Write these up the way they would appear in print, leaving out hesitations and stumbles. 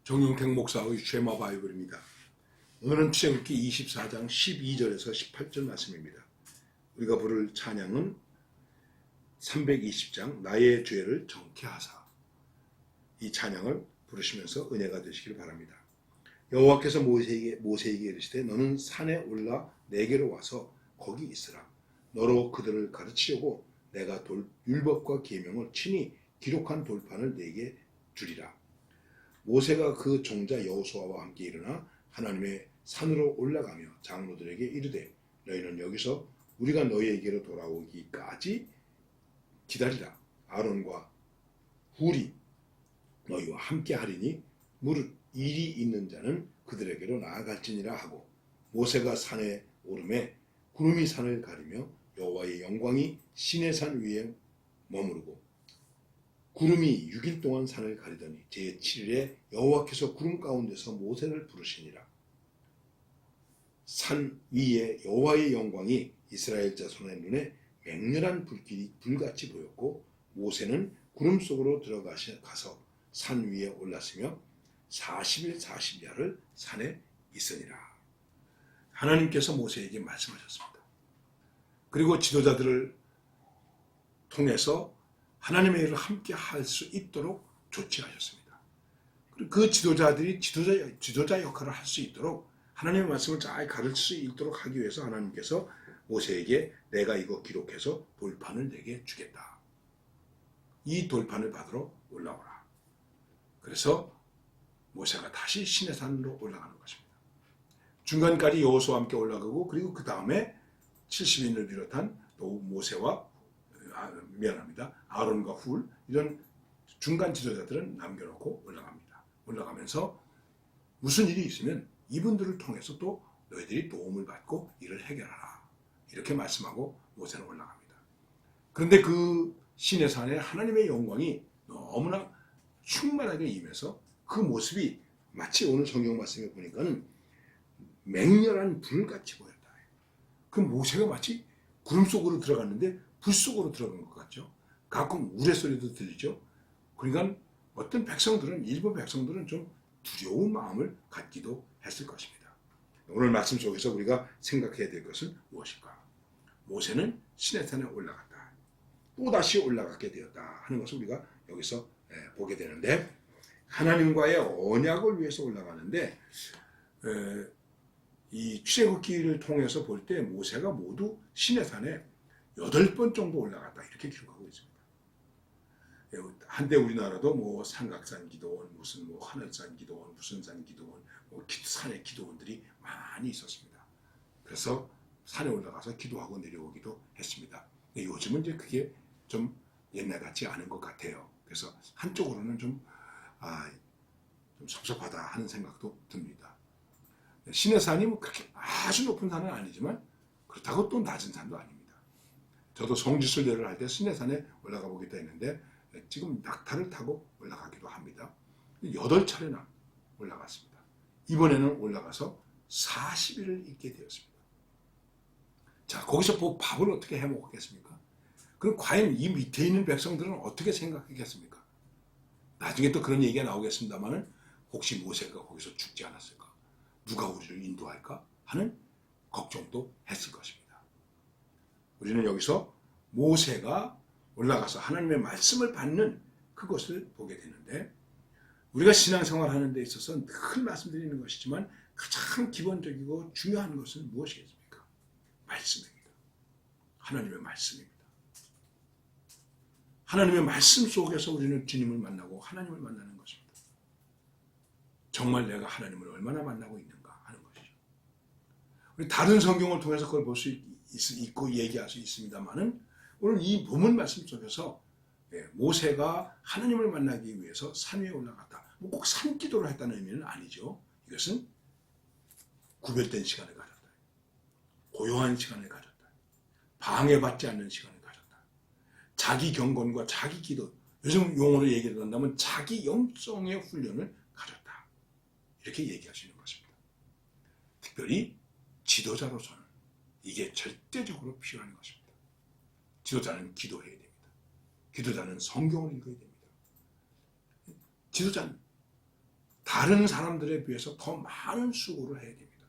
정용택 목사의 쉐마 바이블입니다. 오늘은 출애굽기 24장 12절에서 18절 말씀입니다. 우리가 부를 찬양은 320장 나의 죄를 정케하사, 이 찬양을 부르시면서 은혜가 되시길 바랍니다. 여호와께서 모세에게 이르시되 너는 산에 올라 내게로 와서 거기 있으라. 너로 그들을 가르치려고 내가 율법과 계명을 친히 기록한 돌판을 내게 주리라. 모세가 그 종자 여호수아와 함께 일어나 하나님의 산으로 올라가며 장로들에게 이르되 너희는 여기서 우리가 너희에게로 돌아오기까지 기다리라. 아론과 훌이 너희와 함께 하리니 무릇 일이 있는 자는 그들에게로 나아갈지니라 하고, 모세가 산에 오르매 구름이 산을 가리며 여호와의 영광이 시내산 위에 머무르고 구름이 6일 동안 산을 가리더니 제7일에 여호와께서 구름 가운데서 모세를 부르시니라. 산 위에 여호와의 영광이 이스라엘 자손의 눈에 맹렬한 불길이 불같이 보였고, 모세는 구름 속으로 들어가서 산 위에 올랐으며 40일 40야를 산에 있으니라. 하나님께서 모세에게 말씀하셨습니다. 그리고 지도자들을 통해서 하나님의 일을 함께 할 수 있도록 조치하셨습니다. 그리고 그 지도자들이 지도자 역할을 할 수 있도록 하나님의 말씀을 잘 가르칠 수 있도록 하기 위해서 하나님께서 모세에게 내가 이거 기록해서 돌판을 내게 주겠다. 이 돌판을 받으러 올라오라. 그래서 모세가 다시 시내산으로 올라가는 것입니다. 중간까지 여호수아와 함께 올라가고, 그리고 그 다음에 70인을 비롯한 또 모세와 아론과 훌, 이런 중간 지도자들은 남겨놓고 올라갑니다. 올라가면서 무슨 일이 있으면 이분들을 통해서 또 너희들이 도움을 받고 일을 해결하라. 이렇게 말씀하고 모세는 올라갑니다. 그런데 그 시내산에 하나님의 영광이 너무나 충만하게 임해서 그 모습이 마치 오늘 성경 말씀에 보니까는 맹렬한 불같이 보였다. 그 모세가 마치 구름 속으로 들어갔는데 불 속으로 들어간 것 같죠. 가끔 우레소리도 들리죠. 그러니까 어떤 백성들은, 일부 백성들은 좀 두려운 마음을 갖기도 했을 것입니다. 오늘 말씀 속에서 우리가 생각해야 될 것은 무엇일까? 모세는 시내산에 올라갔다. 또다시 올라가게 되었다 하는 것을 우리가 여기서 보게 되는데, 하나님과의 언약을 위해서 올라가는데, 이 출애굽기를 통해서 볼 때 모세가 모두 시내산에 8번 정도 올라갔다 이렇게 기록하고 있습니다. 한때 우리나라도 뭐 삼각산 기도원, 무슨 뭐 하늘산 기도원, 무슨 산 기도원, 뭐 산의 기도원들이 많이 있었습니다. 그래서 산에 올라가서 기도하고 내려오기도 했습니다. 근데 요즘은 이제 그게 좀 옛날 같지 않은 것 같아요. 그래서 한쪽으로는 좀 섭섭하다 하는 생각도 듭니다. 시내산이 뭐 그렇게 아주 높은 산은 아니지만 그렇다고 또 낮은 산도 아닙니다. 저도 성지순례를 할 때 시내산에 올라가 보기도 했는데 지금 낙타를 타고 올라가기도 합니다. 8차례나 올라갔습니다. 이번에는 올라가서 40일을 있게 되었습니다. 자, 거기서 밥을 어떻게 해 먹겠습니까? 그럼 과연 이 밑에 있는 백성들은 어떻게 생각하겠습니까? 나중에 또 그런 얘기가 나오겠습니다만은 혹시 모세가 거기서 죽지 않았을까? 누가 우리를 인도할까? 하는 걱정도 했을 것입니다. 우리는 여기서 모세가 올라가서 하나님의 말씀을 받는 그것을 보게 되는데, 우리가 신앙생활 하는 데 있어서 늘 말씀드리는 것이지만 가장 기본적이고 중요한 것은 무엇이겠습니까? 말씀입니다. 하나님의 말씀입니다. 하나님의 말씀 속에서 우리는 주님을 만나고 하나님을 만나는 것입니다. 정말 내가 하나님을 얼마나 만나고 있는가 하는 것이죠. 우리 다른 성경을 통해서 그걸 볼 수 있고 얘기할 수 있습니다만은, 오늘 이 본문 말씀 속에서 모세가 하나님을 만나기 위해서 산 위에 올라갔다. 뭐 꼭 산기도를 했다는 의미는 아니죠. 이것은 구별된 시간을 가졌다. 고요한 시간을 가졌다. 방해받지 않는 시간을 가졌다. 자기 경건과 자기 기도, 요즘 용어로 얘기를 한다면 자기 영성의 훈련을 가졌다. 이렇게 얘기할 수 있는 것입니다. 특별히 지도자로서는 이게 절대적으로 필요한 것입니다. 지도자는 기도해야 됩니다. 지도자는 성경을 읽어야 됩니다. 지도자는 다른 사람들에 비해서 더 많은 수고를 해야 됩니다.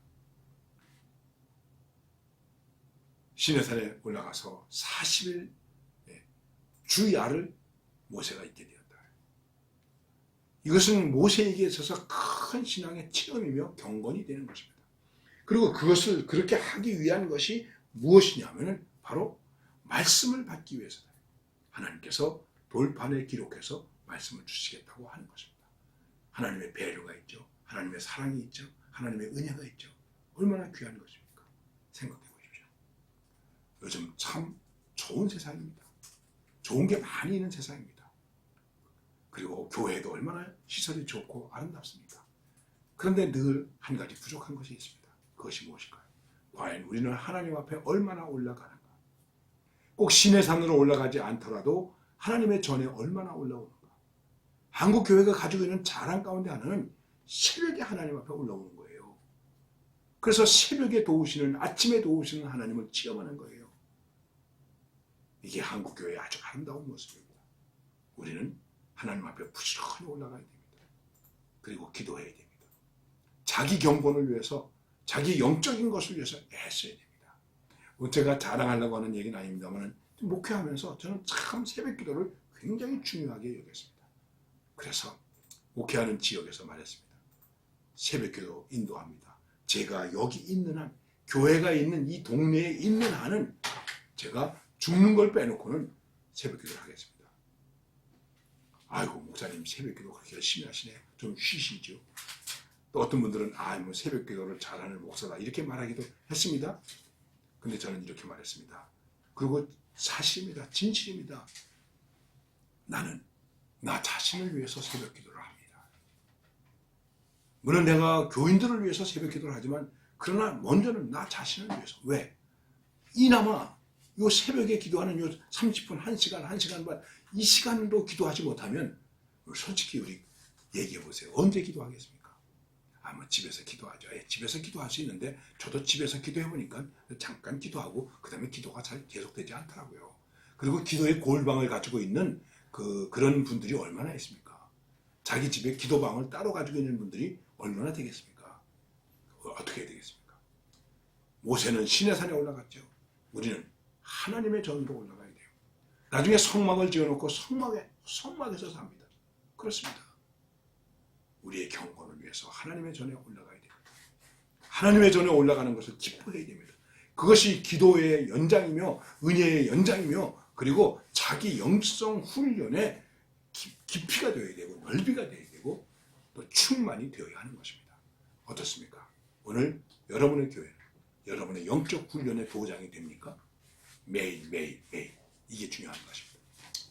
시내산에 올라가서 40일 주야를 모세가 있게 되었다. 이것은 모세에게 있어서 큰 신앙의 체험이며 경건이 되는 것입니다. 그리고 그것을 그렇게 하기 위한 것이 무엇이냐면 바로 말씀을 받기 위해서다. 하나님께서 돌판에 기록해서 말씀을 주시겠다고 하는 것입니다. 하나님의 배려가 있죠. 하나님의 사랑이 있죠. 하나님의 은혜가 있죠. 얼마나 귀한 것입니까? 생각해 보십시오. 요즘 참 좋은 세상입니다. 좋은 게 많이 있는 세상입니다. 그리고 교회도 얼마나 시설이 좋고 아름답습니까? 그런데 늘 한 가지 부족한 것이 있습니다. 그것이 무엇일까요? 과연 우리는 하나님 앞에 얼마나 올라가는가? 꼭 시내산으로 올라가지 않더라도 하나님의 전에 얼마나 올라오는가? 한국 교회가 가지고 있는 자랑 가운데 하나는 새벽에 하나님 앞에 올라오는 거예요. 그래서 새벽에 도우시는, 아침에 도우시는 하나님을 체험하는 거예요. 이게 한국 교회의 아주 아름다운 모습입니다. 우리는 하나님 앞에 부지런히 올라가야 됩니다. 그리고 기도해야 됩니다. 자기 경건을 위해서, 자기 영적인 것을 위해서 애써야 됩니다. 제가 자랑하려고 하는 얘기는 아닙니다만 목회하면서 저는 참 새벽 기도를 굉장히 중요하게 여겼습니다. 그래서 목회하는 지역에서 말했습니다. 새벽 기도 인도합니다. 제가 여기 있는 한, 교회가 있는 이 동네에 있는 한은 제가 죽는 걸 빼놓고는 새벽 기도를 하겠습니다. 아이고 목사님 새벽 기도 그렇게 열심히 하시네. 좀 쉬시죠. 또 어떤 분들은 뭐 새벽 기도를 잘하는 목사다 이렇게 말하기도 했습니다. 근데 저는 이렇게 말했습니다. 그리고 사실입니다. 진실입니다. 나는 나 자신을 위해서 새벽 기도를 합니다. 물론 내가 교인들을 위해서 새벽 기도를 하지만 그러나 먼저는 나 자신을 위해서. 왜? 이나마 요 새벽에 기도하는 요 30분, 1시간, 1시간 반 이 시간도 기도하지 못하면 솔직히 우리 얘기해 보세요. 언제 기도하겠습니까? 뭐 집에서 기도하죠. 집에서 기도할 수 있는데 저도 집에서 기도해 보니까 잠깐 기도하고 그 다음에 기도가 잘 계속되지 않더라고요. 그리고 기도의 골방을 가지고 있는 그런 분들이 얼마나 있습니까? 자기 집에 기도방을 따로 가지고 있는 분들이 얼마나 되겠습니까? 어떻게 해야 되겠습니까? 모세는 시내산에 올라갔죠. 우리는 하나님의 전으로 올라가야 돼요. 나중에 성막을 지어놓고 성막에서 삽니다. 그렇습니다. 우리의 경건을 위해서 하나님의 전에 올라가야 됩니다. 하나님의 전에 올라가는 것을 기뻐해야 됩니다. 그것이 기도의 연장이며 은혜의 연장이며 그리고 자기 영성 훈련의 깊이가 되어야 되고 넓이가 되어야 되고 또 충만이 되어야 하는 것입니다. 어떻습니까? 오늘 여러분의 교회는 여러분의 영적 훈련의 도장이 됩니까? 매일 이게 중요한 것입니다.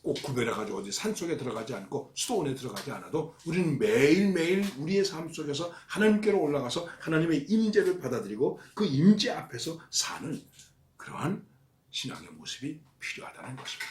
꼭 구별해가지고 어디 산속에 들어가지 않고 수도원에 들어가지 않아도 우리는 매일매일 우리의 삶 속에서 하나님께로 올라가서 하나님의 임재를 받아들이고 그 임재 앞에서 사는 그러한 신앙의 모습이 필요하다는 것입니다.